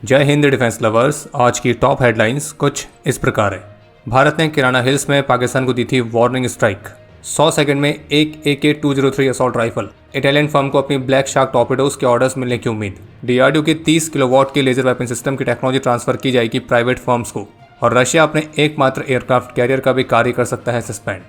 जय Hind defence lovers. आज की टॉप हेडलाइंस कुछ इस प्रकार है। भारत ने किराना हिल्स में पाकिस्तान को दी थी वार्निंग स्ट्राइक। 100 सेकंड में एक AK-203 assault rifle. Italian firm को अपनी ब्लैक शार्क टॉर्पेडोज के ऑर्डर्स मिलने की उम्मीद। DRDO के 30 किलोवाट के लेजर वेपन सिस्टम की टेक्नोलॉजी ट्रांसफर की जाएगी प्राइवेट फर्म्स को। और रशिया अपने एकमात्र एयरक्राफ्ट कैरियर का भी कार्य कर सकता है सस्पेंड।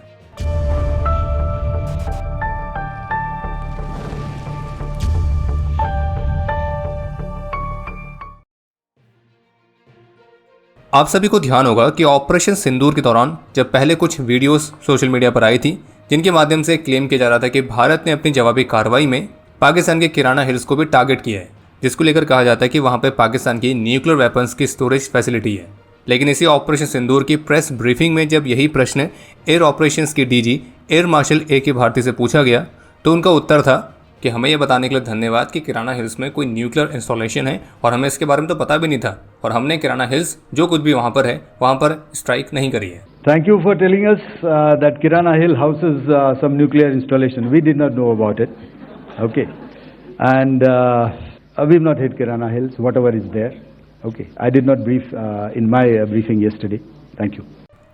आप सभी को ध्यान होगा कि ऑपरेशन सिंदूर के दौरान जब पहले कुछ वीडियोस सोशल मीडिया पर आई थी जिनके माध्यम से क्लेम किया जा रहा था कि भारत ने अपनी जवाबी कार्रवाई में पाकिस्तान के किराना हिल्स को भी टारगेट किया है, जिसको लेकर कहा जाता है कि वहां पर पाकिस्तान की न्यूक्लियर वेपन्स की स्टोरेज फैसिलिटी है। लेकिन इसी ऑपरेशन सिंदूर की प्रेस ब्रीफिंग में जब यही प्रश्न एयर ऑपरेशंस की DG air marshal AK Bharti से पूछा गया तो उनका उत्तर था कि हमें यह बताने के लिए धन्यवाद कि किराना हिल्स में कोई न्यूक्लियर इंस्टॉलेशन है और हमें इसके बारे में तो पता भी नहीं था और हमने किराना हिल्स जो कुछ भी वहाँ पर है वहाँ पर स्ट्राइक नहीं करी है। Thank you for telling us that Kirana Hill houses some nuclear installation. We did not know about it. Okay. And we've not hit Kirana Hills, whatever is there. Okay. I did not brief in my briefing yesterday. Thank you.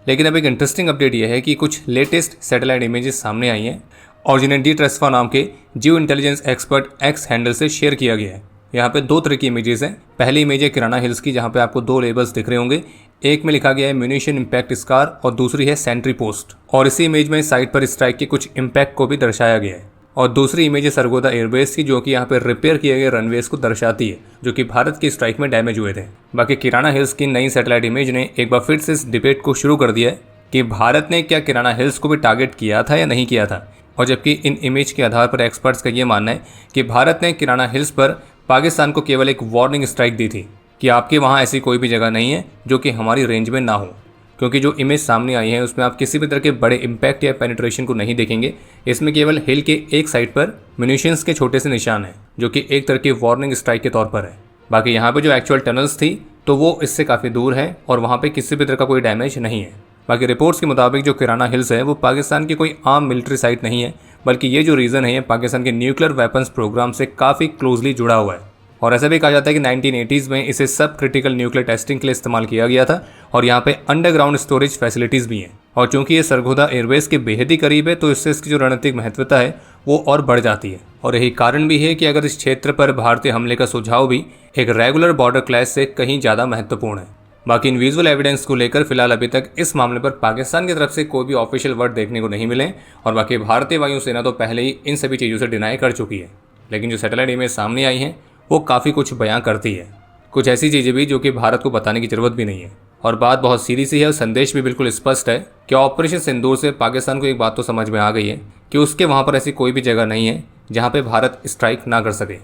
लेकिन अब एक interesting update यह है कि कुछ latest satellite images सामने आई हैं और जिन्हें डी ट्रेस्फा नाम के जियो इंटेलिजेंस एक्सपर्ट X हैंडल से शेयर किया गया है। यहाँ पे दो तरह की इमेजेस हैं। पहली इमेज है किराना हिल्स की, जहाँ पे आपको दो लेबल्स दिख रहे होंगे। एक में लिखा गया है म्यूनिशन इम्पैक्ट स्कार और दूसरी है सेंट्री पोस्ट। और इसी इमेज में साइट पर स्ट्राइक के कुछ इम्पैक्ट को भी दर्शाया गया है। और दूसरी इमेज है सरगोदा एयरबेस की, जो कि यहाँ पे रिपेयर किए गए रनवेज को दर्शाती है, जो कि भारत की स्ट्राइक में डैमेज हुए थे। बाकी किराना हिल्स की नई सैटेलाइट इमेज ने एक बार फिर से इस डिबेट को शुरू कर दिया है कि भारत ने क्या किराना हिल्स को भी टारगेट किया था या नहीं किया था। और जबकि इन इमेज के आधार पर एक्सपर्ट्स का ये मानना है कि भारत ने किराना हिल्स पर पाकिस्तान को केवल एक वार्निंग स्ट्राइक दी थी कि आपके वहाँ ऐसी कोई भी जगह नहीं है जो कि हमारी रेंज में ना हो। क्योंकि जो इमेज सामने आई है उसमें आप किसी भी तरह के बड़े इम्पैक्ट या पेनिट्रेशन को नहीं देखेंगे। इसमें केवल हिल के एक साइड पर म्यूनिशंस के छोटे से निशान हैं, जो कि एक तरह की वार्निंग स्ट्राइक के तौर पर है। बाकी यहाँ पर जो एक्चुअल टनल्स थी तो वो इससे काफ़ी दूर है और वहाँ पर किसी भी तरह का कोई डैमेज नहीं है। बाकी रिपोर्ट्स के मुताबिक जो किराना हिल्स है वो पाकिस्तान की कोई आम मिलिट्री साइट नहीं है, बल्कि ये जो रीजन है पाकिस्तान के न्यूक्लियर वेपन्स प्रोग्राम से काफ़ी क्लोजली जुड़ा हुआ है। और ऐसा भी कहा जाता है कि 1980s में इसे सब क्रिटिकल न्यूक्लियर टेस्टिंग के लिए इस्तेमाल किया गया था और यहाँ पे अंडरग्राउंड स्टोरेज फैसिलिटीज़ भी हैं। और चूंकि ये सरगोदा एयरबेस के बेहद ही करीब है तो इससे इसकी जो रणनीतिक महत्वता है वो और बढ़ जाती है। और यही कारण भी है कि अगर इस क्षेत्र पर भारतीय हमले का सुझाव भी एक रेगुलर बॉर्डर क्लैश से कहीं ज़्यादा महत्वपूर्ण है। बाकी इन विजुअल एविडेंस को लेकर फिलहाल अभी तक इस मामले पर पाकिस्तान की तरफ से कोई भी ऑफिशियल वर्ड देखने को नहीं मिले और बाकी भारतीय वायुसेना तो पहले ही इन सभी चीज़ों से डिनाई कर चुकी है। लेकिन जो सैटेलाइट इमेज सामने आई हैं वो काफ़ी कुछ बयां करती है, कुछ ऐसी चीज़ें भी जो कि भारत को बताने की ज़रूरत भी नहीं है। और बात बहुत सीधी सी है और संदेश भी बिल्कुल स्पष्ट है कि ऑपरेशन सिंदूर से पाकिस्तान को एक बात तो समझ में आ गई है कि उसके वहाँ पर ऐसी कोई भी जगह नहीं है जहाँ पर भारत स्ट्राइक ना कर सके।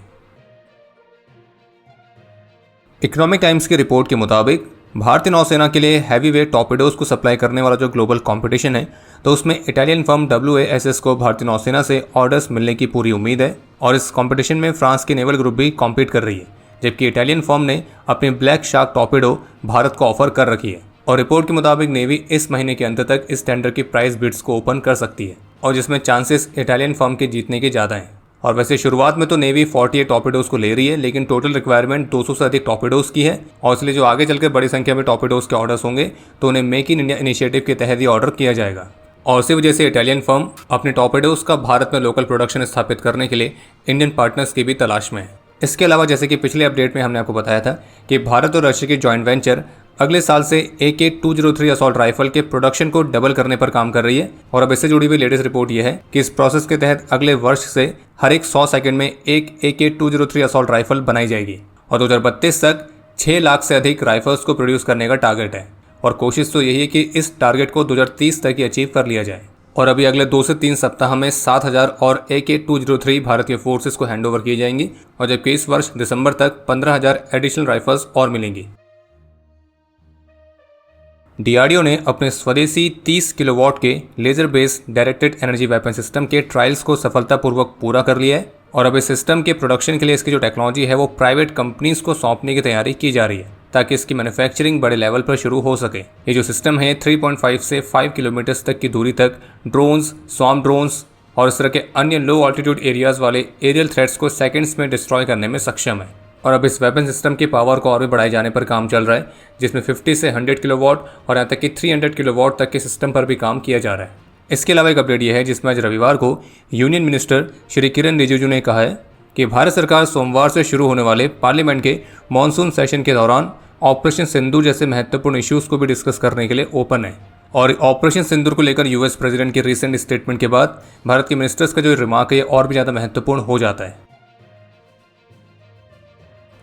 इकोनॉमिक टाइम्स की रिपोर्ट के मुताबिक भारतीय नौसेना के लिए हैवी वेट टॉर्पेडोज को सप्लाई करने वाला जो ग्लोबल कंपटीशन है तो उसमें इटालियन फर्म WASS को भारतीय नौसेना से ऑर्डर्स मिलने की पूरी उम्मीद है। और इस कंपटीशन में फ्रांस की नेवल ग्रुप भी कॉम्पीट कर रही है, जबकि इटालियन फर्म ने अपनी ब्लैक शार्क टॉर्पेडो भारत को ऑफर कर रखी है। और रिपोर्ट के मुताबिक नेवी इस महीने के अंत तक इस टेंडर की प्राइस बिड्स को ओपन कर सकती है और जिसमें चांसेस इटालियन फर्म के जीतने के ज़्यादा हैं। और वैसे शुरुआत में तो नेवी 48 टॉर्पेडोज को ले रही है, लेकिन टोटल रिक्वायरमेंट 200 से अधिक टॉर्पेडोज की है। और इसलिए जो आगे चलकर बड़ी संख्या में टॉर्पेडोज के ऑर्डर्स होंगे तो उन्हें मेक इन इंडिया इनिशिएटिव के तहत ही ऑर्डर किया जाएगा। और इसी वजह से इटालियन फर्म अपने टॉर्पेडोज का भारत में लोकल प्रोडक्शन स्थापित करने के लिए इंडियन पार्टनर्स की भी तलाश में है। इसके अलावा जैसे कि पिछले अपडेट में हमने आपको बताया था कि भारत और रशिया की जॉइंट वेंचर अगले साल से AK-203 असॉल्ट राइफल के प्रोडक्शन को डबल करने पर काम कर रही है। और अब इससे जुड़ी हुई लेटेस्ट रिपोर्ट यह है कि इस प्रोसेस के तहत अगले वर्ष से हर एक 100 सेकंड में एक AK-203 असॉल्ट राइफल बनाई जाएगी और 2032 तक 6 लाख से अधिक राइफल्स को प्रोड्यूस करने का टारगेट है। और कोशिश तो यही है कि इस टारगेट को 2030 तक ही अचीव कर लिया जाए। और अभी अगले 2 से 3 सप्ताह में 7000 और AK-203 भारत के फोर्सेस को हैंडओवर की जाएंगी और जबकि इस वर्ष दिसंबर तक 15000 एडिशनल राइफल्स और मिलेंगी। DRDO ने अपने स्वदेशी 30 किलोवाट के laser based directed energy weapon system के ट्रायल्स को सफलतापूर्वक पूरा कर लिया है और अब इस सिस्टम के प्रोडक्शन के लिए इसकी जो टेक्नोलॉजी है वो प्राइवेट कंपनीज को सौंपने की तैयारी की जा रही है ताकि इसकी मैन्युफैक्चरिंग बड़े लेवल पर शुरू हो सके। ये जो सिस्टम है 3.5 से 5 किलोमीटर तक की दूरी तक ड्रोन्स, स्वार्म ड्रोन्स और इस तरह के अन्य लो ऑल्टीट्यूड एरियाज वाले एरियल थ्रेट्स को सेकंड्स में डिस्ट्रॉय करने में सक्षम है। और अब इस वेपन सिस्टम की पावर को और भी बढ़ाए जाने पर काम चल रहा है, जिसमें 50 से 100 किलोवाट और यहाँ तक कि 300 किलोवाट तक के सिस्टम पर भी काम किया जा रहा है। इसके अलावा एक अपडेट यह है जिसमें आज रविवार को यूनियन मिनिस्टर श्री किरण रिजिजू ने कहा है कि भारत सरकार सोमवार से शुरू होने वाले पार्लियामेंट के मॉनसून सेशन के दौरान ऑपरेशन सिंदूर जैसे महत्वपूर्ण इश्यूज को भी डिस्कस करने के लिए ओपन है। और ऑपरेशन सिंदूर को लेकर यूएस प्रेसिडेंट के रिसेंट स्टेटमेंट के बाद भारत के मिनिस्टर्स का जो रिमार्क है और भी ज़्यादा महत्वपूर्ण हो जाता है।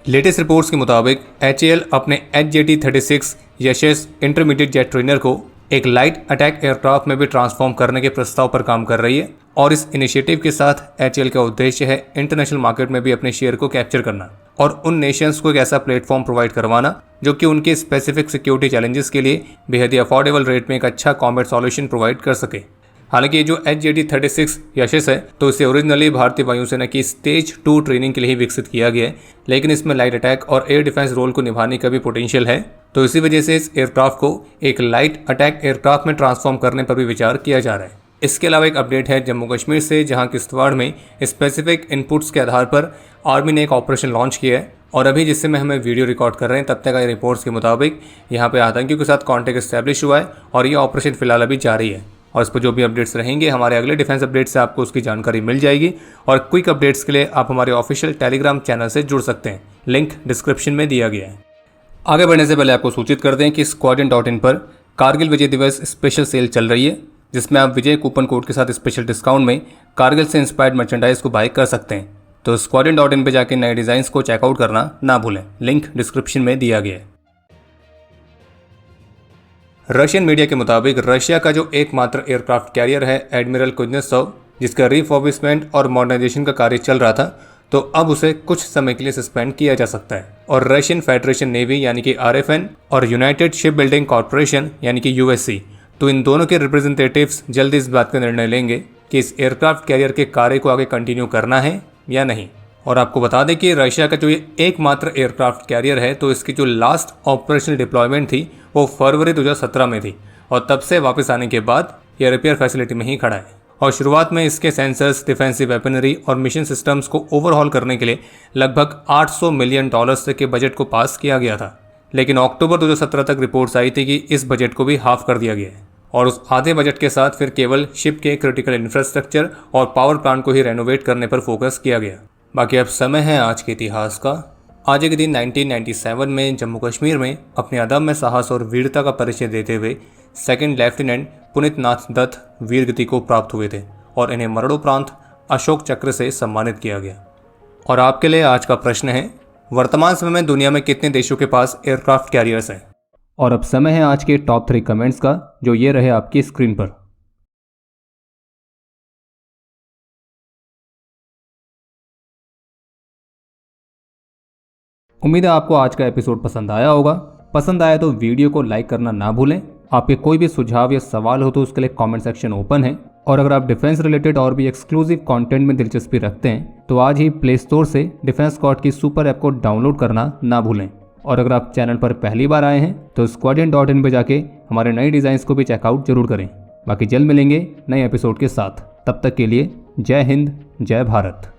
लेटेस्ट रिपोर्ट्स के मुताबिक HAL अपने HJT-36 यशस इंटरमीडिएट जेट ट्रेनर को एक लाइट अटैक एयरक्राफ्ट में भी ट्रांसफॉर्म करने के प्रस्ताव पर काम कर रही है और इस इनिशिएटिव के साथ HAL का उद्देश्य है इंटरनेशनल मार्केट में भी अपने शेयर को कैप्चर करना और उन नेशंस को एक ऐसा प्लेटफॉर्म प्रोवाइड करवाना जो कि उनके स्पेसिफिक सिक्योरिटी चैलेंजेस के लिए बेहद ही अफोर्डेबल रेट में एक अच्छा कॉम्बैट सॉल्यूशन प्रोवाइड कर सके। हालांकि ये जो HJT-36 यशस है तो इसे ओरिजिनली भारतीय वायुसेना की स्टेज 2 ट्रेनिंग के लिए ही विकसित किया गया है, लेकिन इसमें लाइट अटैक और एयर डिफेंस रोल को निभाने का भी पोटेंशियल है, तो इसी वजह से इस एयरक्राफ्ट को एक लाइट अटैक एयरक्राफ्ट में ट्रांसफॉर्म करने पर भी विचार किया जा रहा है। इसके अलावा एक अपडेट है जम्मू कश्मीर से, जहां किश्तवाड़ में स्पेसिफिक इनपुट्स के आधार पर आर्मी ने एक ऑपरेशन लॉन्च किया है और अभी जिससे में हमें वीडियो रिकॉर्ड कर रहे हैं तब तक आई रिपोर्ट्स के मुताबिक यहाँ पे आतंकियों के साथ कॉन्टैक्ट एस्टैब्लिश हुआ है और ये ऑपरेशन फिलहाल अभी जारी है और इस पर जो भी अपडेट्स रहेंगे हमारे अगले डिफेंस अपडेट से आपको उसकी जानकारी मिल जाएगी। और क्विक अपडेट्स के लिए आप हमारे ऑफिशियल टेलीग्राम चैनल से जुड़ सकते हैं, लिंक डिस्क्रिप्शन में दिया गया है। आगे बढ़ने से पहले आपको सूचित कर दें कि Squadron.in पर कारगिल विजय दिवस स्पेशल सेल चल रही है, जिसमें आप विजय कूपन कोड के साथ स्पेशल डिस्काउंट में कारगिल से इंस्पायर्ड मर्चेंडाइज को बाय कर सकते हैं। तो Squadron.in पे जाके नए डिज़ाइंस को चेकआउट करना ना भूलें, लिंक डिस्क्रिप्शन में दिया गया है। रशियन मीडिया के मुताबिक रशिया का जो एकमात्र एयरक्राफ्ट कैरियर है एडमिरल कुज्नेत्सोव, जिसका रिफर्बिशमेंट और मॉडर्नाइजेशन का कार्य चल रहा था, तो अब उसे कुछ समय के लिए सस्पेंड किया जा सकता है और रशियन फेडरेशन नेवी यानी कि RFN और यूनाइटेड शिप बिल्डिंग कॉर्पोरेशन यानी कि USC, तो इन दोनों के रिप्रेजेंटेटिव्स जल्दी इस बात का निर्णय लेंगे कि इस एयरक्राफ्ट कैरियर के कार्य को आगे कंटिन्यू करना है या नहीं। और आपको बता दें कि रशिया का जो ये एकमात्र एयरक्राफ्ट कैरियर है तो इसकी जो लास्ट ऑपरेशनल डिप्लॉयमेंट थी वो फरवरी 2017 में थी और तब से वापस आने के बाद ये रिपेयर फैसिलिटी में ही खड़ा है। और शुरुआत में इसके सेंसर्स, डिफेंसिव वेपनरी और मिशन सिस्टम्स को ओवरहॉल करने के लिए लगभग $800 मिलियन तक के बजट को पास किया गया था, लेकिन अक्टूबर 2017 तक रिपोर्ट्स आई थी कि इस बजट को भी हाफ कर दिया गया है और उस आधे बजट के साथ फिर केवल शिप के क्रिटिकल इंफ्रास्ट्रक्चर और पावर प्लांट को ही रेनोवेट करने पर फोकस किया गया। बाकी अब समय है आज के इतिहास का। आज के दिन 1997 में जम्मू कश्मीर में अपने अदम्य साहस और वीरता का परिचय देते हुए सेकंड लेफ्टिनेंट पुनीत नाथ दत्त वीरगति को प्राप्त हुए थे और इन्हें मरणोपरांत अशोक चक्र से सम्मानित किया गया। और आपके लिए आज का प्रश्न है, वर्तमान समय में दुनिया में कितने देशों के पास एयरक्राफ्ट कैरियर्स हैं? और अब समय है आज के टॉप 3 कमेंट्स का, जो ये रहे आपकी स्क्रीन पर। उम्मीद है आपको आज का एपिसोड पसंद आया होगा। पसंद आया तो वीडियो को लाइक करना ना भूलें। आपके कोई भी सुझाव या सवाल हो तो उसके लिए कमेंट सेक्शन ओपन है। और अगर आप डिफेंस रिलेटेड और भी एक्सक्लूसिव कंटेंट में दिलचस्पी रखते हैं तो आज ही प्ले स्टोर से डिफेंस स्क्वाड की सुपर ऐप को डाउनलोड करना ना भूलें। और अगर आप चैनल पर पहली बार आए हैं तो Squadron.in पे जाके हमारे नए डिज़ाइंस को भी चेकआउट जरूर करें। बाकी जल्द मिलेंगे नए एपिसोड के साथ, तब तक के लिए जय हिंद, जय भारत।